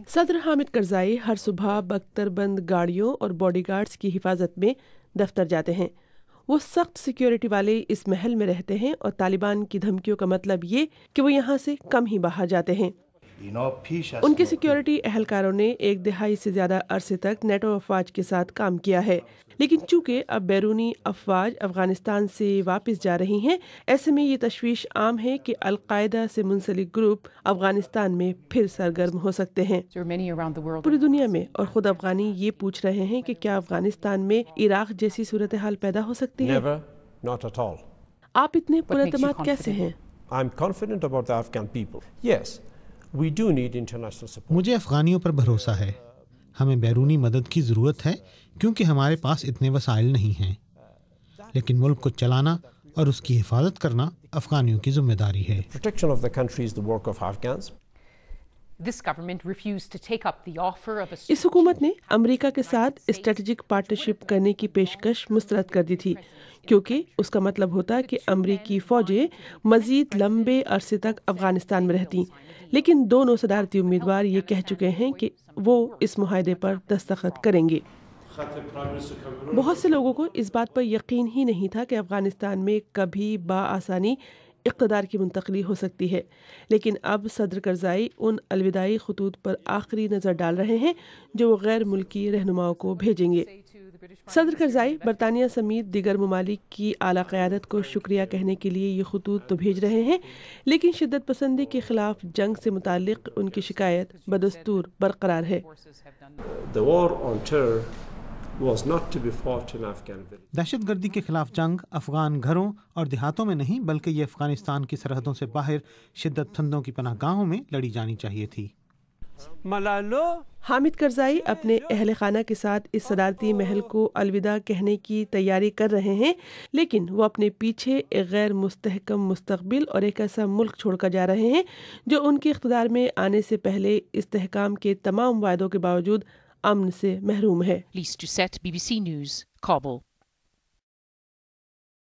सदर हामिद करजाई हर सुबह बख्तरबंद गाड़ियों और बॉडीगार्ड्स की हिफाजत में दफ्तर जाते हैं। वो सख्त सिक्योरिटी वाले इस महल में रहते हैं और तालिबान की धमकियों का मतलब ये कि वो यहाँ से कम ही बाहर जाते हैं। उनके सिक्योरिटी एहलकारों ने 1 दहाई से ज्यादा अरसे तक नेटो अफवाज के साथ काम किया है, लेकिन चूंकि अब बैरूनी अफवाज अफगानिस्तान से वापस जा रही हैं, ऐसे में ये तशवीश आम है कि अलकायदा से मुंसलिक ग्रुप अफगानिस्तान में फिर सरगर्म हो सकते हैं। पूरी दुनिया में और खुद अफगानी ये पूछ रहे हैं कि क्या अफगानिस्तान में इराक जैसी सूरत हाल पैदा हो सकती है। आप इतने पुरअतमाद कैसे हैं? मुझे अफगानियों पर भरोसा है। हमें बैरूनी मदद की ज़रूरत है क्योंकि हमारे पास इतने वसाइल नहीं हैं, लेकिन मुल्क को चलाना और उसकी हिफाजत करना अफगानियों की जिम्मेदारी है। इस हुकूमत ने अमेरिका के साथ स्ट्रेटेजिक पार्टनरशिप करने की पेशकश मुस्तरद कर दी थी, क्योंकि उसका मतलब होता कि अमेरिकी फौजें मजीद लंबे अरसे तक अफगानिस्तान में रहती। लेकिन दोनों सदारती उम्मीदवार ये कह चुके हैं कि वो इस मुआहदे पर दस्तखत करेंगे। बहुत से लोगों को इस बात पर यकीन ही नहीं था कि अफगानिस्तान में कभी बाआसानी इक़्तिदार की मुंतकली हो सकती है, लेकिन अब सदर करज़ाई उन अलविदाई खतूत पर आखिरी नज़र डाल रहे हैं जो वो गैर मुल्की रहनुमाओं को भेजेंगे। सदर करज़ाई बरतानिया समेत दीगर ममालिक की आला क़यादत को शुक्रिया कहने के लिए ये खतूत तो भेज रहे हैं, लेकिन शिद्दत पसंदी के खिलाफ जंग से मुताल्लिक़ उनकी शिकायत बदस्तूर बरकरार है। दहशतगर्दी के खिलाफ जंग अफगान घरों और देहातों में नहीं, बल्कि ये अफगानिस्तान की सरहदों से बाहर शिद्दत पसंदों की पनाहगाहों में लड़ी जानी चाहिए थी। हामिद करज़ाई अपने अहल खाना के साथ इस सदारती महल को अलविदा कहने की तैयारी कर रहे हैं, लेकिन वो अपने पीछे एक गैर मुस्तहकम मुस्तकबिल और एक ऐसा मुल्क छोड़कर जा रहे हैं जो उनके इख्तिदार में आने से पहले इस्तेहकाम के तमाम वायदों के बावजूद अमन से महरूम है। BBC News, Kabul।